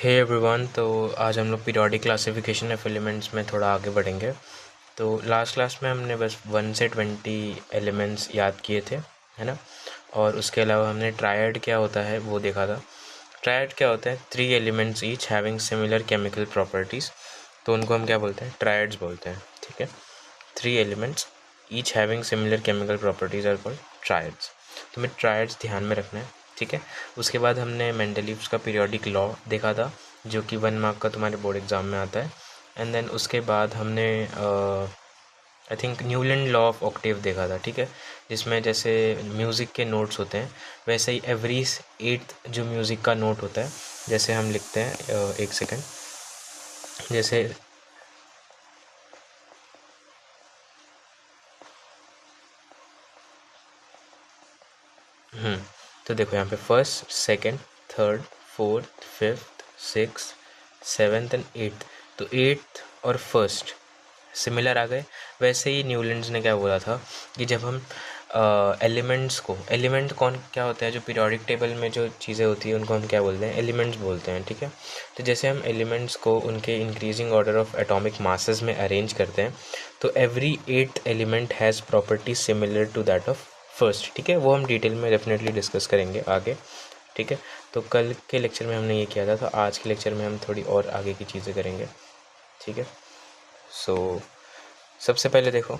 Hey everyone, तो आज हम लोग पीरियोडिक क्लासिफिकेशन ऑफ एलिमेंट्स में थोड़ा आगे बढ़ेंगे। तो लास्ट क्लास में हमने बस 1 से 20 एलिमेंट्स याद किए थे, है ना। और उसके अलावा हमने ट्रायड क्या होता है वो देखा था। ट्रायड क्या होता है? 3 elements each having similar chemical properties, तो उनको हम क्या बोलते हैं? ट्रायड्स बोलते हैं, ठीक है। 3 elements each having similar chemical properties are called triads. तो हमें ट्रायड्स ध्यान में रखना है, ठीक है। उसके बाद हमने मेंडलीव्स का पीरियोडिक लॉ देखा था, जो कि 1 मार्क का तुम्हारे बोर्ड एग्ज़ाम में आता है। एंड देन उसके बाद हमने I think Newland law of octave देखा था, ठीक है। जिसमें जैसे म्यूज़िक के नोट्स होते हैं, वैसे ही एवरी 8th जो म्यूज़िक का नोट होता है, जैसे हम लिखते हैं एक सेकेंड, जैसे तो देखो यहाँ पे 1st, 2nd, 3rd, 4th, 5th, 6th, 7th and 8th। तो 8th और 1st सिमिलर आ गए। वैसे ही न्यूलैंड्स ने क्या बोला था कि जब हम एलिमेंट्स को, एलिमेंट कौन क्या होता है? जो पीरियोडिक टेबल में जो चीज़ें होती हैं उनको हम क्या बोलते हैं? एलिमेंट्स बोलते हैं, ठीक है। तो जैसे हम एलिमेंट्स को उनके increasing order of atomic masses में अरेंज करते हैं, तो every 8th element has property similar to that of first, ठीक है। वो हम डिटेल में डेफिनेटली डिस्कस करेंगे आगे, ठीक है। तो कल के लेक्चर में हमने ये किया था, तो आज के लेक्चर में हम थोड़ी और आगे की चीज़ें करेंगे, ठीक है। सो सबसे पहले देखो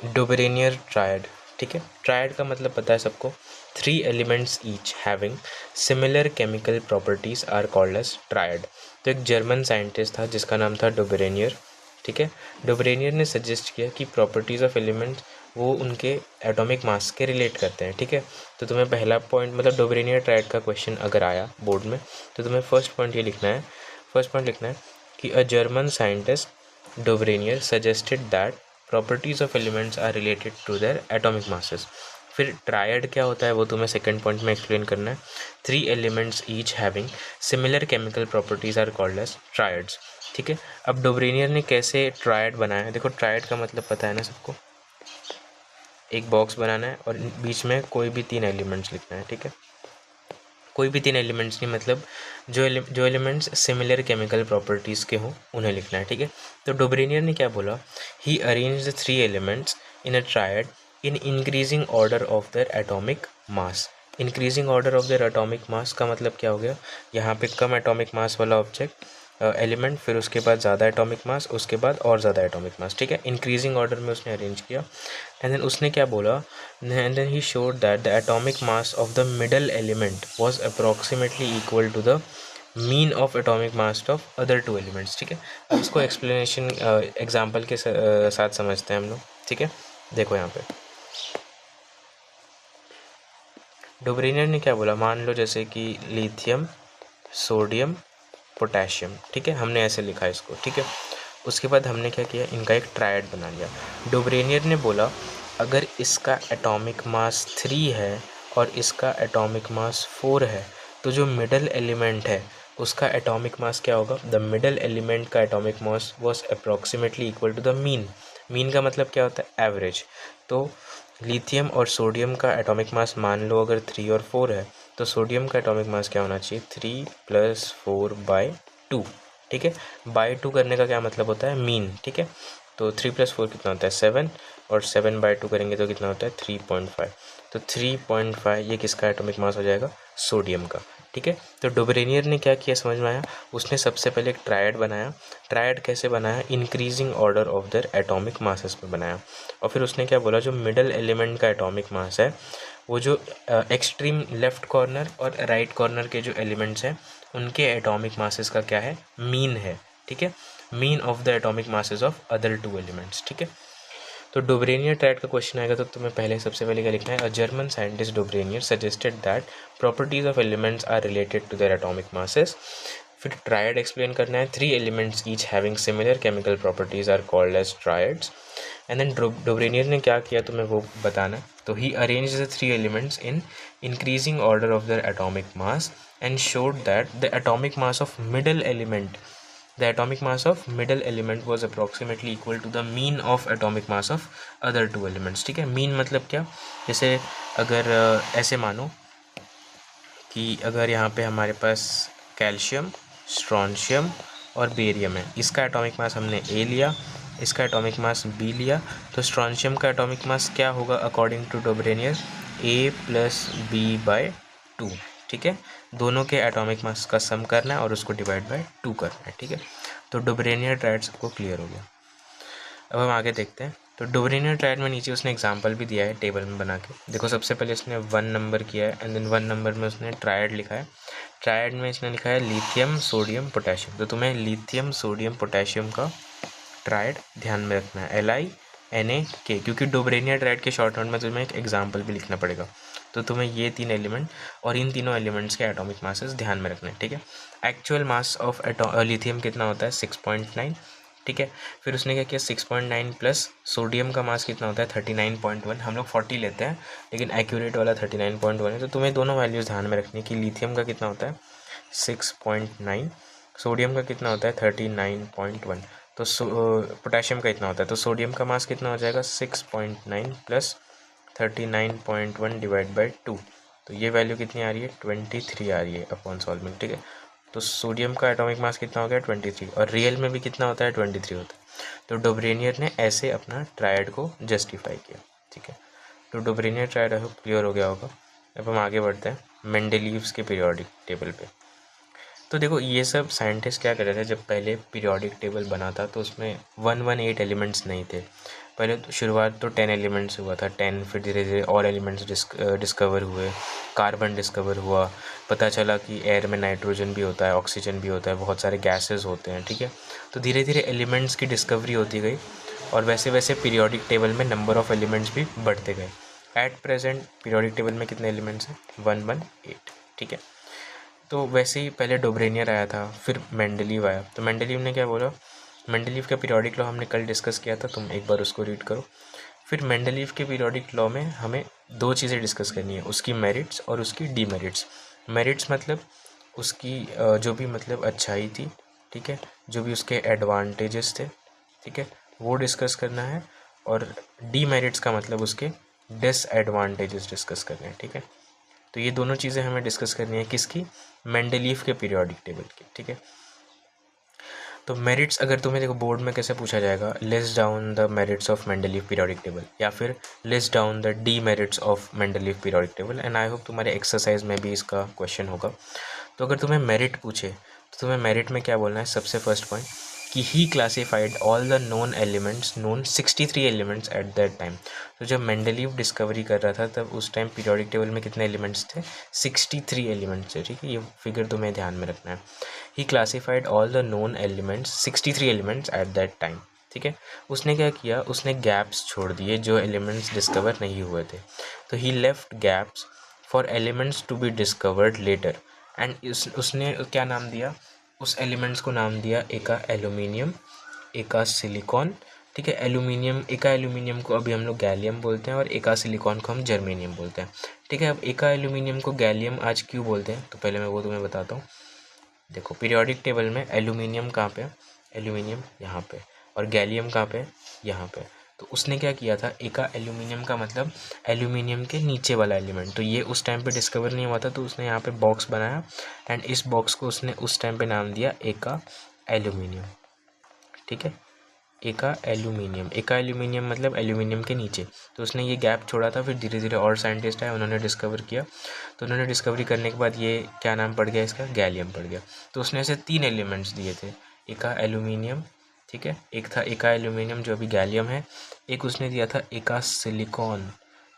डोबरेनियर ट्रायड, ठीक है। ट्रायड का मतलब पता है सबको, 3 elements each having similar chemical properties are called as triad. तो एक जर्मन साइंटिस्ट था जिसका नाम था डोबरेनियर, ठीक है। डोबरेनियर ने सजेस्ट किया कि प्रॉपर्टीज़ ऑफ एलिमेंट्स वो उनके एटॉमिक मास के रिलेट करते हैं, ठीक है। तो तुम्हें पहला पॉइंट, मतलब डोबरेनियर ट्रायड का क्वेश्चन अगर आया बोर्ड में, तो तुम्हें फर्स्ट पॉइंट ये लिखना है, फर्स्ट पॉइंट लिखना है कि a German scientist Dobereiner suggested that properties of elements are related to their atomic masses. फिर ट्रायड क्या होता है वो तुम्हें सेकंड पॉइंट में एक्सप्लेन करना है। 3 elements each having similar chemical properties are called as triads, ठीक है। अब डोबरेनियर ने कैसे ट्रायड बनाया है? देखो ट्रायड का मतलब पता है ना सबको, एक बॉक्स बनाना है और बीच में कोई भी 3 एलिमेंट्स लिखना है, ठीक है। कोई भी 3 एलिमेंट्स नहीं, मतलब जो एलिमेंट्स सिमिलर केमिकल प्रॉपर्टीज़ के हों उन्हें लिखना है, ठीक है। तो डोबरेनियर ने क्या बोला? He arrange the 3 elements in a triad in increasing order of their atomic mass. Increasing order of their atomic mass का मतलब क्या हो गया? यहाँ पे कम एटॉमिक मास वाला ऑब्जेक्ट एलिमेंट, फिर उसके बाद ज़्यादा एटॉमिक मास, उसके बाद और ज़्यादा एटॉमिक मास, ठीक है। इंक्रीजिंग ऑर्डर में उसने अरेंज किया। एंड देन उसने क्या बोला? And then he showed that the atomic mass of the middle element was approximately equal to the mean of atomic mass of other 2 elements, ठीक है। अब इसको एक्सप्लेनेशन एग्जाम्पल के साथ समझते हैं हम लोग, ठीक है। देखो यहाँ पे डोबरेनियर ने क्या बोला? मान लो जैसे कि लिथियम, सोडियम, पोटेशियम, ठीक है। हमने ऐसे लिखा इसको, ठीक है। उसके बाद हमने क्या किया? इनका एक ट्रायड बना लिया। डोबरेनियर ने बोला अगर इसका एटॉमिक मास 3 है और इसका एटॉमिक मास 4 है, तो जो मिडल एलिमेंट है उसका एटॉमिक मास क्या होगा? द मिडल एलिमेंट का atomic mass was approximately equal to the mean. Mean का मतलब क्या होता है? एवरेज। तो लिथियम और सोडियम का एटॉमिक मास मान लो अगर 3 और 4 है, तो सोडियम का एटॉमिक मास क्या होना चाहिए? 3 + 4/2, ठीक है। बाई 2 करने का क्या मतलब होता है? मीन, ठीक है। तो 3 + 4 कितना होता है? 7, और 7/2 करेंगे तो कितना होता है? 3.5। तो 3.5 ये किसका एटॉमिक मास हो जाएगा? सोडियम का, ठीक है। तो डोबरेनियर ने क्या किया समझ में आया? उसने सबसे पहले एक ट्रायड बनाया। ट्रायड कैसे बनाया? Increasing order of their atomic masses में बनाया। और फिर उसने क्या बोला? जो मिडल एलिमेंट का एटॉमिक मास है, वो जो एक्सट्रीम लेफ्ट कॉर्नर और राइट कॉर्नर के जो एलिमेंट्स हैं उनके एटॉमिक मासेस का क्या है? मीन है, ठीक है। Mean of the atomic masses of other 2 elements, ठीक है। तो डोबरेनियर ट्रायड का क्वेश्चन आएगा तो तुम्हें पहले सबसे पहले क्या लिखना है? A German scientist Dobereiner suggested that properties of elements are related to their atomic masses. फिर ट्रायड एक्सप्लेन करना है। 3 elements each having similar chemical properties are called as triads. And then Dobereiner ने क्या किया तुम्हें वो बताना है। तो he arrange the 3 elements in increasing order of their atomic mass and showed that the atomic mass of middle element, the atomic mass of middle element was approximately equal to the mean of atomic mass of other 2 elements, ठीक है। mean मतलब क्या? जैसे अगर ऐसे मानो कि अगर यहाँ पे हमारे पास कैल्शियम स्ट्रॉन्शियम और बेरियम है। इसका एटॉमिक मास हमने ए लिया, इसका एटॉमिक मास बी लिया। तो स्ट्रॉन्शियम का एटॉमिक मास क्या होगा according to Dobereiner? A plus B by 2। ठीक है, दोनों के एटॉमिक मास का सम करना है और उसको डिवाइड बाय 2 करना है। ठीक है, तो डोब्रेनियर ट्रायड सबको क्लियर हो गया। अब हम आगे देखते हैं। तो डोब्रेनियर ट्रायड में नीचे उसने एग्जांपल भी दिया है टेबल में बना के। देखो सबसे पहले इसने 1 नंबर किया है एंड देन 1 नंबर में उसने ट्रायड लिखा है। ट्रायड में इसने लिखा है लिथियम सोडियम पोटेशियम। तो तुम्हें लिथियम सोडियम पोटेशियम का ट्रायड ध्यान में रखना है, LiNaK, क्योंकि डोब्रेनियर ट्रायड के शॉर्ट नोट में तुम्हें एक एग्जाम्पल भी लिखना पड़ेगा। तो तुम्हें ये 3 एलिमेंट और इन तीनों एलिमेंट्स के एटॉमिक मासेस ध्यान में रखना है। ठीक है, एक्चुअल मास ऑफ लिथियम कितना होता है? 6.9। ठीक है, फिर उसने क्या किया 6.9 प्लस सोडियम का मास कितना होता है 39.1। हम लोग 40 लेते हैं लेकिन एक्यूरेट वाला 39.1 है। तो तुम्हें दोनों वैल्यूज़ ध्यान में रखनी है कि लिथियम का कितना होता है 6.9, सोडियम का कितना होता है 39.1। तो पोटेशियम का इतना होता है। तो सोडियम का मास कितना हो जाएगा 6.9 प्लस 39.1 डिवाइड बाई 2। तो ये वैल्यू कितनी आ रही है 23 आ रही है अपॉन सॉल्विंग। ठीक है, तो सोडियम का एटॉमिक मास कितना हो गया 23 और रियल में भी कितना होता है 23 होता है। तो डोब्रेनियर ने ऐसे अपना ट्रायड को जस्टिफाई किया। ठीक है, तो डोब्रेनियर ट्रायड क्लियर हो गया होगा। अब हम आगे बढ़ते हैं मेंडलीव्स के पीरियोडिक टेबल पे। तो देखो ये सब साइंटिस्ट क्या कर रहे थे, जब पहले पीरियोडिक टेबल बना था तो उसमें 118 एलिमेंट्स नहीं थे। पहले तो शुरुआत तो 10 एलिमेंट्स हुआ था, 10, फिर धीरे धीरे और एलिमेंट्स डिस्कवर हुए, कार्बन डिस्कवर हुआ, पता चला कि एयर में नाइट्रोजन भी होता है, ऑक्सीजन भी होता है, बहुत सारे गैसेस होते हैं। ठीक है, तो धीरे धीरे एलिमेंट्स की डिस्कवरी होती गई और वैसे वैसे पीरियोडिक टेबल में नंबर ऑफ़ एलिमेंट्स भी बढ़ते गए। एट प्रेजेंट पीरियोडिक टेबल में कितने एलिमेंट्स हैं 118। ठीक है, तो वैसे ही पहले डोब्रेनियर आया था, फिर मेंडलीव आया। तो मेंडलीव ने क्या बोला, मेंडलीव का पीरियोडिक लॉ हमने कल डिस्कस किया था, तुम एक बार उसको रीड करो। फिर मेंडलीव के पीरियोडिक लॉ में हमें 2 चीज़ें डिस्कस करनी है, उसकी मेरिट्स और उसकी डीमेरिट्स। मेरिट्स मतलब उसकी जो भी मतलब अच्छाई थी, ठीक है, जो भी उसके एडवांटेजेस थे, ठीक है, वो डिस्कस करना है। और डीमेरिट्स का मतलब उसके डिसएडवांटेजेस डिस्कस करने हैं। ठीक है, तो ये दोनों चीज़ें हमें डिस्कस करनी है किसकी, मेंडलीव के पीरियोडिक टेबल की। ठीक है, तो मेरिट्स अगर तुम्हें देखो बोर्ड में कैसे पूछा जाएगा, list down the merits of Mendeleev periodic table, या फिर list down the D merits of Mendeleev periodic table. And I hope तुम्हारे एक्सरसाइज में भी इसका क्वेश्चन होगा। तो अगर तुम्हें मेरिट पूछे तो तुम्हें मेरिट में क्या बोलना है, सबसे फर्स्ट पॉइंट कि he classified all the known elements, known 63 elements at that time. तो जब मेंडलीव डिस्कवरी कर रहा था तब उस टाइम पीरियोडिक टेबल में कितने एलिमेंट्स थे, 63 एलिमेंट्स थे। ठीक है, ये फिगर तुम्हें ध्यान में रखना है। He classified all the known elements 63 elements at that time. ठीक है, उसने क्या किया, उसने गैप्स छोड़ दिए जो एलिमेंट्स डिस्कवर नहीं हुए थे। तो he left gaps for elements to be discovered later. एंड उसने क्या नाम दिया, उस एलिमेंट्स को नाम दिया एका एल्यूमिनियम, एका सिलिकॉन। ठीक है, एल्यूमिनियम, एका एल्यूमिनियम को अभी हम लोग गैलियम बोलते हैं और एका सिलिकॉन को हम जर्मेनियम बोलते हैं। ठीक है, अब एका एल्यूमिनियम को गैलियम आज क्यों बोलते हैं, तो पहले मैं वो तुम्हें बताता हूँ। देखो पीरियोडिक टेबल में एल्यूमिनियम कहाँ पे है, एल्यूमिनियम यहाँ पे, और गैलियम कहाँ पे है, यहाँ पे। तो उसने क्या किया था, एका एल्यूमिनियम का मतलब एल्यूमिनियम के नीचे वाला एलिमेंट। तो ये उस टाइम पे डिस्कवर नहीं हुआ था, तो उसने यहाँ पे बॉक्स बनाया एंड इस बॉक्स को उसने उस टाइम पे नाम दिया एका एल्यूमिनियम। ठीक है, एका एल्यूमिनियम, एका एल्यूमिनियम मतलब एल्यूमिनियम के नीचे। तो उसने ये गैप छोड़ा था, फिर धीरे धीरे और साइंटिस्ट आए, उन्होंने डिस्कवर किया। तो उन्होंने डिस्कवरी करने के बाद ये क्या नाम पड़ गया इसका, गैलियम पड़ गया। तो उसने ऐसे 3 एलिमेंट्स दिए थे, एका एल्यूमिनियम, ठीक है, एक था एका एल्यूमिनियम जो अभी गैलियम है, एक उसने दिया था एका सिलिकॉन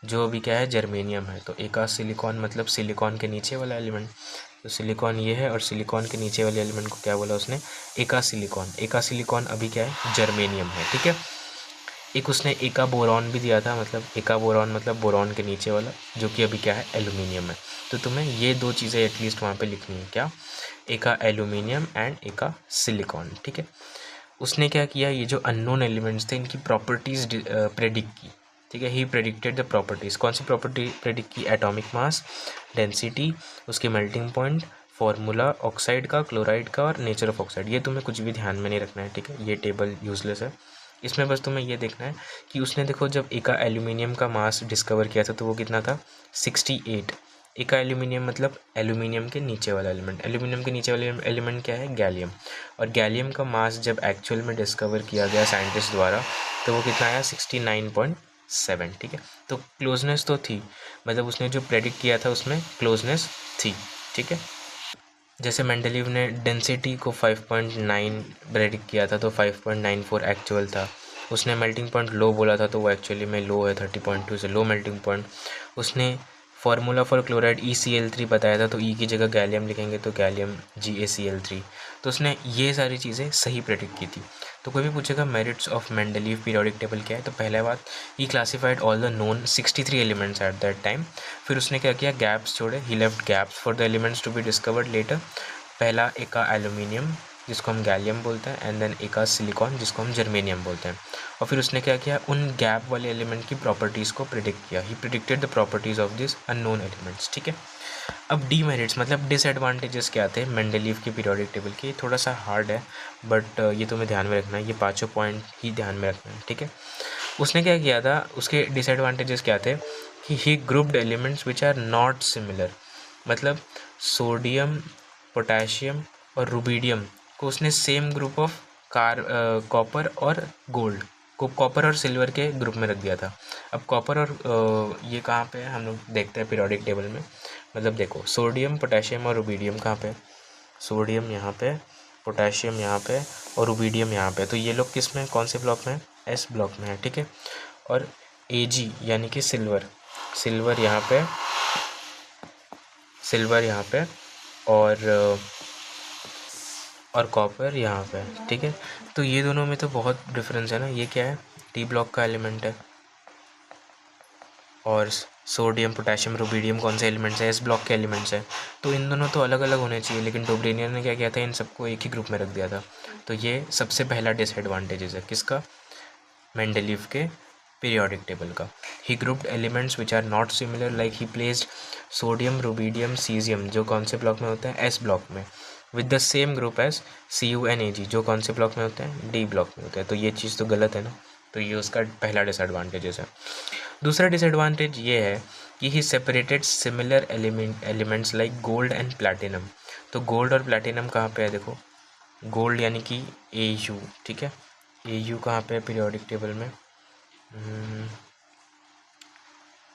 जो अभी क्या है, जर्मेनियम है। तो एका सिलिकॉन मतलब सिलिकॉन के नीचे वाला एलिमेंट। तो सिलिकॉन ये है और सिलिकॉन के नीचे वाले एलिमेंट को क्या बोला उसने, एका सिलिकॉन। एका सिलिकॉन अभी क्या है, जर्मेनियम है। ठीक है, एक उसने एका बोरॉन भी दिया था, मतलब एका बोरॉन मतलब बोरॉन के नीचे वाला, जो कि अभी क्या है, एल्यूमिनियम है। तो तुम्हें ये 2 चीज़ें एटलीस्ट वहाँ पे लिखनी है, क्या, एका एल्यूमिनियम एंड एका सिलिकॉन। ठीक है, उसने क्या किया, ये जो अननोन एलिमेंट्स थे इनकी प्रॉपर्टीज़ प्रेडिक्ट की। ठीक है, ही प्रेडिक्टेड द प्रॉपर्टीज़। कौन सी प्रॉपर्टी प्रेडिक्ट की, एटॉमिक मास, डेंसिटी, उसके मेल्टिंग पॉइंट, फार्मूला ऑक्साइड का, क्लोराइड का, और नेचर ऑफ ऑक्साइड। ये तुम्हें कुछ भी ध्यान में नहीं रखना है। ठीक है, ये टेबल यूजलेस है, इसमें बस तुम्हें ये देखना है कि उसने देखो जब एका एल्यूमिनियम का मास डिस्कवर किया था तो वो कितना था 68। एका एल्यूमिनियम मतलब एल्यूमिनियम के नीचे वाला एलिमेंट। एल्यूमिनियम के नीचे वाला एलिमेंट क्या है? गैलियम। और गैलियम का मास जब एक्चुअल में डिस्कवर किया गया साइंटिस्ट द्वारा तो वो कितना आया? 69.7। ठीक है, तो क्लोजनेस तो थी, मतलब उसने जो प्रेडिक्ट किया था उसमें क्लोजनेस थी। ठीक है, जैसे मेंडलीव ने डेंसिटी को 5.9 प्रेडिक्ट किया था तो 5.94 एक्चुअल था। उसने मेल्टिंग पॉइंट लो बोला था तो वो एक्चुअली में लो है, 30.2 से लो मेल्टिंग पॉइंट। उसने फार्मूला फॉर क्लोराइड ECl3 बताया था तो ई की जगह गैलियम लिखेंगे तो गैलियम GaCl3। तो उसने ये सारी चीज़ें सही प्रेडिक्ट की थी। तो कोई भी पूछेगा merits of Mendeleev periodic table क्या है, तो पहला बात, he classified all the known 63 elements at that time. फिर उसने क्या किया? गैप्स छोड़े, he left gaps for the elements to be discovered later. पहला एका एल्यूमिनियम जिसको हम गैलियम बोलते हैं, एंड देन एका सिलिकॉन जिसको हम जर्मेनियम बोलते हैं। और फिर उसने क्या किया? उन गैप वाले एलिमेंट की प्रॉपर्टीज़ को प्रिडिक्ट किया। He predicted the properties of this unknown elements. ठीक है, अब डीमेरिट्स मतलब डिसएडवांटेजेस क्या थे मेंडलीव की पीरियोडिक टेबल की? थोड़ा सा हार्ड है बट ये तुम्हें ध्यान में रखना है, ये पाँचों पॉइंट ही ध्यान में रखना है। ठीक है, उसने क्या किया था? उसके डिसएडवांटेजेस क्या थे कि he grouped elements which are not similar. मतलब सोडियम, पोटेशियम और रुबीडियम को उसने सेम ग्रुप ऑफ कॉपर और गोल्ड को कॉपर और सिल्वर के ग्रुप में रख दिया था। अब कॉपर और ये कहाँ पे है हम लोग देखते हैं पीरियोडिक टेबल में। मतलब देखो, सोडियम, पोटेशियम और रुबीडियम कहाँ पे है? सोडियम यहाँ पे, पोटेशियम यहाँ पे और रुबीडियम यहाँ पे। तो ये लोग किस में, कौन से ब्लॉक में है? S ब्लॉक में है। ठीक है, और Ag यानी कि सिल्वर, सिल्वर यहाँ पे, सिल्वर यहाँ पे और कॉपर यहाँ पे। ठीक है, तो ये दोनों में तो बहुत डिफरेंस है ना। ये क्या है? D ब्लॉक का एलिमेंट है और सोडियम, पोटेशियम, रुबीडियम कौन से एलिमेंट्स हैं? S ब्लॉक के एलिमेंट्स हैं। तो इन दोनों तो अलग अलग होने चाहिए, लेकिन डोब्रेनियर ने क्या किया था? इन सबको एक ही ग्रुप में रख दिया था। तो ये सबसे पहला डिसएडवांटेजेस है किसका? मेंडलीव के पीरियोडिक टेबल का। He grouped elements which are not similar, like he placed sodium, rubidium, caesium जो कौन से ब्लॉक में होता है? S ब्लॉक में, with the same group as Cu and Ag जो कौन से ब्लॉक में होते हैं? D ब्लॉक में होते हैं। तो ये चीज़ तो गलत है ना, तो ये उसका पहला डिसएडवांटेजेस है। दूसरा डिसएडवांटेज ये है कि ही separated similar elements like gold and platinum. तो गोल्ड और प्लैटिनम कहाँ पे है? देखो, गोल्ड यानी कि Au। ठीक है, Au कहाँ पे है पीरियोडिक टेबल में?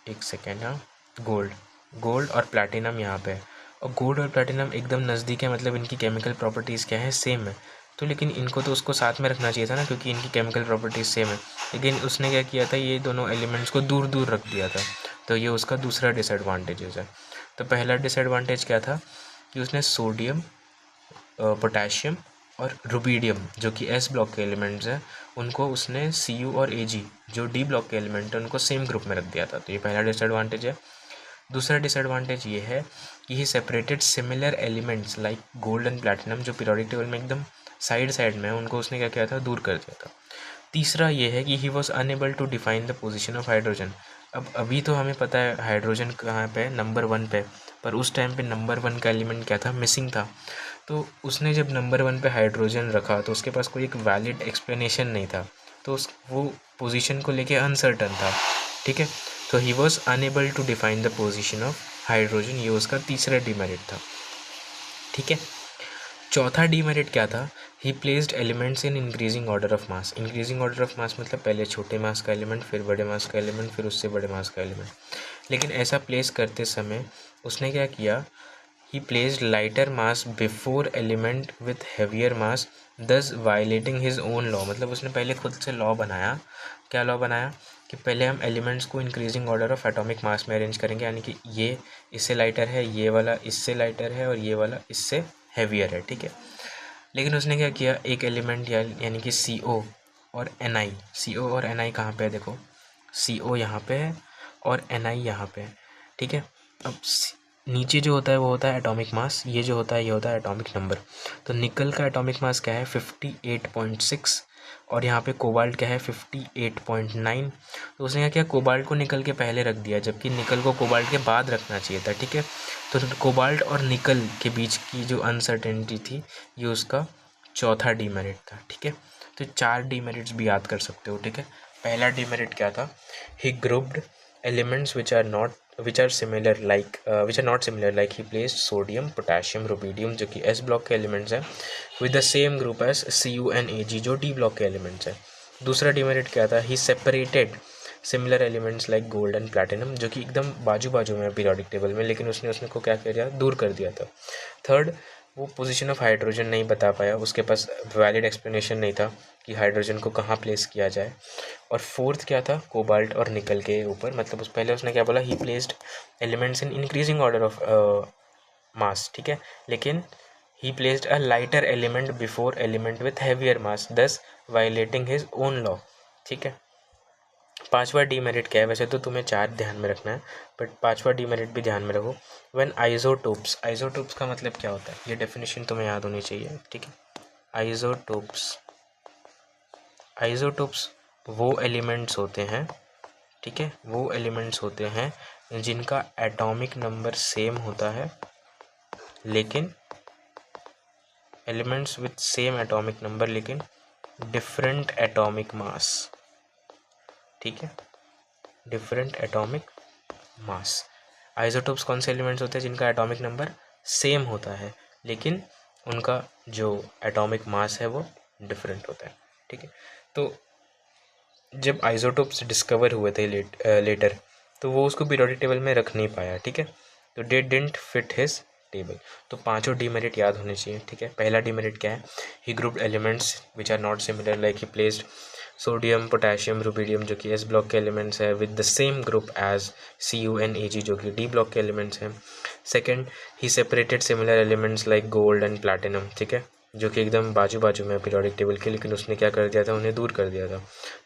एक सेकेंड, हाँ, गोल्ड, गोल्ड और प्लैटिनम यहाँ पे है। और गोल्ड और प्लैटिनम एकदम नज़दीक है, मतलब इनकी केमिकल प्रॉपर्टीज़ क्या है? सेम है। तो लेकिन इनको तो उसको साथ में रखना चाहिए था ना, क्योंकि इनकी केमिकल प्रॉपर्टीज़ सेम है। लेकिन उसने क्या किया था? ये दोनों एलिमेंट्स को दूर दूर रख दिया था। तो ये उसका दूसरा डिसएडवांटेजेस है। तो पहला डिसएडवांटेज क्या था कि उसने सोडियम, पोटेशियम और रुबीडियम जो कि S ब्लॉक के एलिमेंट्स हैं उनको उसने Cu और Ag जो D ब्लॉक के एलिमेंट हैं उनको सेम ग्रुप में रख दिया था। तो ये पहला डिसएडवांटेज है। दूसरा डिसएडवांटेज ये है कि ही separated similar elements like gold and platinum जो पीरियोडिक टेबल में एकदम साइड साइड में है उनको उसने क्या किया था? दूर कर दिया था। तीसरा ये है कि he was unable to define the position of hydrogen. अब अभी तो हमें पता है हाइड्रोजन कहाँ पे है? नंबर 1 पे, पर उस टाइम पे नंबर 1 का एलिमेंट क्या था? मिसिंग था। तो उसने जब नंबर 1 पे हाइड्रोजन रखा तो उसके पास कोई एक वैलिड एक्सप्लेनेशन नहीं था, तो वो पोजीशन को लेके अनसर्टन था। ठीक है, तो he was unable to define the position of hydrogen, ये उसका तीसरा डिमेरिट था। ठीक है, चौथा डीमेरिट क्या था? ही placed elements in increasing order of mass. Increasing order of मास मतलब पहले छोटे मास का एलिमेंट, फिर बड़े मास का एलिमेंट, फिर उससे बड़े मास का एलिमेंट। लेकिन ऐसा प्लेस करते समय उसने क्या किया? He placed lighter mass before element with heavier mass, thus violating his own law. मतलब उसने पहले खुद से लॉ बनाया। क्या लॉ बनाया? कि पहले हम एलिमेंट्स को इंक्रीजिंग ऑर्डर ऑफ एटॉमिक मास में अरेंज करेंगे, यानी कि ये इससे लाइटर है, ये वाला इससे लाइटर है और ये वाला इससे हैवियर है। ठीक है, लेकिन उसने क्या किया? एक एलिमेंट यानी कि CO और Ni, CO और Ni कहाँ पे है? देखो, CO यहाँ पे है और Ni यहाँ पे है। ठीक है, अब नीचे जो होता है वो होता है एटॉमिक मास, ये जो होता है ये होता है एटॉमिक नंबर। तो निकल का एटॉमिक मास क्या है? 58.6 और यहाँ पे कोबाल्ट क्या है? 58.9। तो उसने क्या किया? कोबाल्ट को निकल के पहले रख दिया, जबकि निकल को कोबाल्ट के बाद रखना चाहिए था। ठीक है, तो कोबाल्ट और निकल के बीच की जो अनसर्टेनिटी थी ये उसका चौथा डीमेरिट था। ठीक है, तो 4 डीमेरिट्स भी याद कर सकते हो। ठीक है, पहला डीमेरिट क्या था? He grouped elements which are not which are not similar like he placed sodium potassium rubidium जो कि एस ब्लॉक के एलिमेंट्स हैं with the same group as CuNAg जो डी ब्लॉक के एलिमेंट्स हैं। दूसरा डिमेरिट क्या था, he separated similar elements like gold and platinum जो कि एकदम बाजू बाजू में पीरियोडिक टेबल में, लेकिन उसने को क्या किया, दूर कर दिया था। थर्ड, वो पोजीशन ऑफ हाइड्रोजन नहीं बता पाया, उसके पास वैलिड एक्सप्लेनेशन नहीं था कि हाइड्रोजन को कहाँ प्लेस किया जाए। और फोर्थ क्या था, कोबाल्ट और निकल के ऊपर, मतलब पहले उसने क्या बोला, he placed elements in increasing order of mass, ठीक है, लेकिन he placed a lighter element before element with heavier mass, thus violating his own law, ठीक है। पांचवा डीमेरिट क्या है, वैसे तो तुम्हें 4 ध्यान में रखना है, बट पांचवा डीमेरिट भी ध्यान में रखो। व्हेन आइसोटोप्स का मतलब क्या होता है, ये डेफिनेशन तुम्हें याद होनी चाहिए, ठीक है। आइसोटोप्स वो एलिमेंट्स होते हैं, ठीक है, वो एलिमेंट्स होते हैं जिनका एटॉमिक नंबर सेम होता है, लेकिन elements with same atomic number लेकिन डिफरेंट एटॉमिक मास, ठीक है, डिफरेंट एटॉमिक मास। आइसोटोप्स कौन से एलिमेंट्स होते हैं जिनका एटॉमिक नंबर सेम होता है लेकिन उनका जो एटॉमिक मास है वो डिफरेंट होता है, ठीक है। तो जब आइसोटोप्स डिस्कवर हुए थे लेटर, तो वो उसको पीरियोडिक टेबल में रख नहीं पाया, ठीक है, तो they didn't fit his table. तो पांचों डीमेरिट याद होने चाहिए, ठीक है। पहला डीमेरिट क्या है, he grouped elements which are not similar like he placed sodium potassium rubidium जो कि एस ब्लॉक के एलिमेंट्स है with the same group as CuNAg जो कि डी ब्लॉक के एलिमेंट्स हैं। Second, he separated similar elements like gold and platinum, ठीक है, जो कि एकदम बाजू बाजू में पीरियोडिक टेबल के, लेकिन उसने क्या कर दिया था, उन्हें दूर कर दिया था।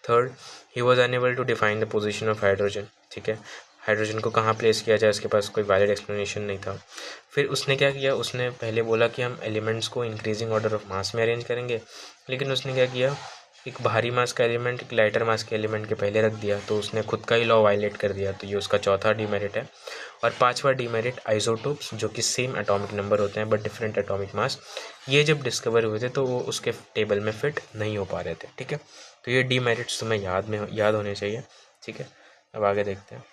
Third, he was unable to define the position of hydrogen, ठीक है, हाइड्रोजन को कहाँ प्लेस किया जाए उसके पास कोई वैलिड एक्सप्लेनेशन नहीं था। फिर उसने क्या किया, उसने पहले बोला कि हम एलिमेंट्स को इंक्रीजिंग ऑर्डर ऑफ मास में अरेंज करेंगे, लेकिन उसने क्या किया, एक भारी मास का एलिमेंट एक लाइटर मास के एलिमेंट के पहले रख दिया, तो उसने खुद का ही लॉ वायलेट कर दिया, तो ये उसका चौथा डीमेरिट है। और पांचवा डीमेरिट, आइसोटोप्स जो कि सेम एटॉमिक नंबर होते हैं बट डिफरेंट एटॉमिक मास, ये जब डिस्कवर हुए थे तो वो उसके टेबल में फिट नहीं हो पा रहे थे, ठीक है। तो ये डीमेरिट्स तुम्हें याद होने चाहिए, ठीक है। अब आगे देखते हैं,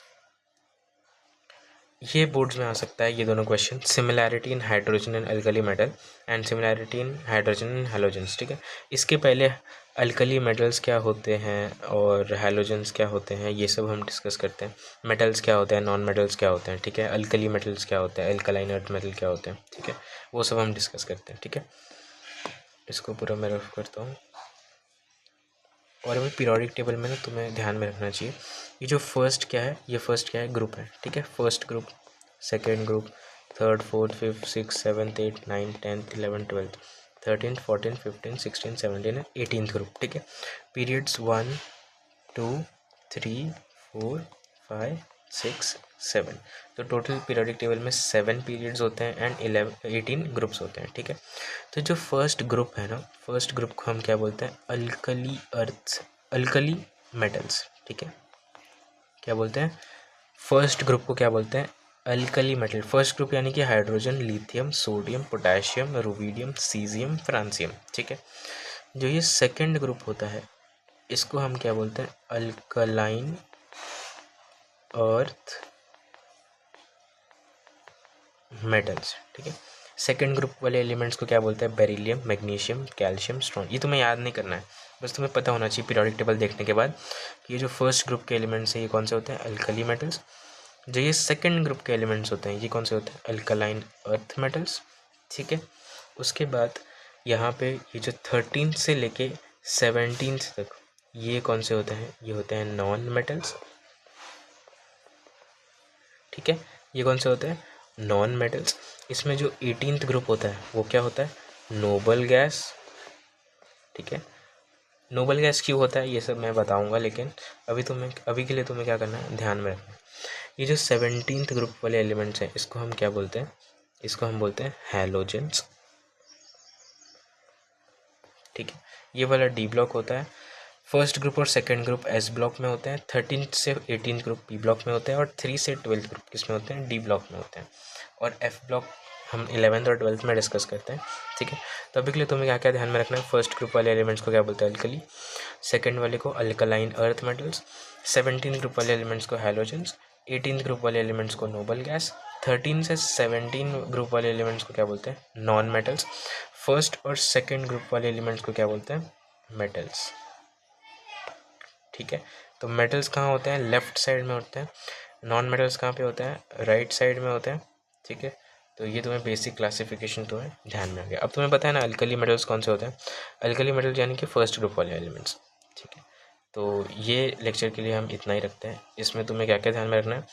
ये बोर्ड्स में आ सकता है ये दोनों question, similarity in hydrogen and alkali metal and similarity in hydrogen and halogens, ठीक है। इसके पहले अल्कली मेटल्स क्या होते हैं और हैलोजेंस क्या होते हैं ये सब हम डिस्कस करते हैं। मेटल्स क्या होते हैं, नॉन मेटल्स क्या होते हैं, ठीक है, अल्कली मेटल्स क्या होते हैं, अल्कलाइन अर्थ मेटल क्या होते हैं, ठीक है, वो सब हम डिस्कस करते हैं, ठीक है। इसको पूरा मैं रफ करता हूँ। और अभी पीरियोडिक टेबल में ना तुम्हें ध्यान में रखना चाहिए, ये जो फर्स्ट क्या है, ये फर्स्ट क्या है, ग्रुप है, ठीक है, first group, second group, third, fourth, fifth, six, seventh, eight, ninth, 10th, 11th, 12th, 13th, 14th, 15th, 16th, 17th है 18th ग्रुप, ठीक है। पीरियड्स 1, 2, 3, 4, 5, 6, 7, तो टोटल पीरियोडिक टेबल में 7 पीरियड्स होते हैं एंड 18 ग्रुप्स होते हैं, ठीक है। तो जो फर्स्ट ग्रुप है ना, फर्स्ट ग्रुप को हम क्या बोलते हैं, अल्कली मेटल्स, ठीक है, क्या बोलते हैं, फर्स्ट ग्रुप को क्या बोलते हैं, अल्कली मेटल। फर्स्ट ग्रुप यानी कि hydrogen, lithium, sodium, potassium, rubidium, caesium, francium, ठीक है। जो ये सेकंड ग्रुप होता है इसको हम क्या बोलते हैं, अल्कलाइन अर्थ मेटल्स, ठीक है। सेकंड ग्रुप वाले एलिमेंट्स को क्या बोलते हैं, बेरिलियम, मैग्नीशियम, कैल्शियम, स्ट्रॉन्ज। ये तुम्हें याद नहीं करना है, बस तुम्हें पता होना चाहिए पीरियोडिक टेबल देखने के बाद कि ये जो फर्स्ट ग्रुप के एलिमेंट्स हैं ये कौन से होते हैं, अल्कली मेटल्स। जो ये सेकंड ग्रुप के एलिमेंट्स होते हैं ये कौन से होते हैं, अल्कलाइन अर्थ मेटल्स, ठीक है। उसके बाद यहाँ पे ये जो 13 से लेके 17 तक ये कौन से होते हैं, ये होते हैं नॉन मेटल्स, ठीक है, ये कौन से होते हैं, नॉन मेटल्स। इसमें जो 18th ग्रुप होता है वो क्या होता है, नोबल गैस, ठीक है। नोबल गैस क्यों होता है ये सब मैं बताऊंगा, लेकिन अभी के लिए तुम्हें क्या करना है, ध्यान में रखना है। ये जो 17th ग्रुप वाले एलिमेंट्स हैं इसको हम क्या बोलते हैं, इसको हम बोलते हैं हैलोजेंस, ठीक है। ये वाला डी ब्लॉक होता है। फर्स्ट ग्रुप और सेकंड ग्रुप एस ब्लॉक में होते हैं, 13th से 18th ग्रुप पी ब्लॉक में होते हैं और 3 से 12th ग्रुप किस में होते हैं, डी ब्लॉक में होते हैं। और एफ ब्लॉक हम 11th और 12th में डिस्कस करते हैं, ठीक है। तो अभी के लिए तुम्हें क्या क्या ध्यान में रखना है, फर्स्ट ग्रुप वाले एलिमेंट्स को क्या बोलते हैं, अल्कली, सेकंड वाले को alkaline earth metals, 17th group वाले एलिमेंट्स को हैलोजेंस, 18th ग्रुप वाले एलिमेंट्स को नोबल गैस, 13 से 17 ग्रुप वाले एलिमेंट्स को क्या बोलते हैं, नॉन मेटल्स, फर्स्ट और सेकंड ग्रुप वाले एलिमेंट्स को क्या बोलते हैं, मेटल्स। ठीक है, तो मेटल्स कहाँ होते हैं, लेफ्ट साइड में होते हैं, नॉन मेटल्स कहाँ पे होते हैं, राइट साइड में होते हैं। ठीक है, तो ये तुम्हें बेसिक क्लासिफिकेशन तुम्हें ध्यान में आ गया। अब तुम्हें पता है ना अल्कली मेटल्स कौन से होते हैं, अल्कली मेटल्स यानी कि फर्स्ट ग्रुप वाले एलिमेंट्स। ठीक है, तो ये लेक्चर के लिए हम इतना ही रखते हैं। इसमें तुम्हें क्या क्या ध्यान में रखना है,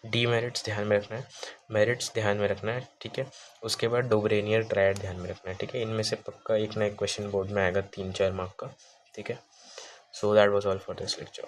डीमेरिट्स ध्यान में रखना है, मेरिट्स ध्यान में रखना है। ठीक है, उसके बाद डोबरेनियर ट्रायड ध्यान में रखना है। ठीक है, इनमें से पक्का एक ना एक क्वेश्चन बोर्ड में आएगा 3-4 मार्क का। ठीक है, so that was all for this lecture.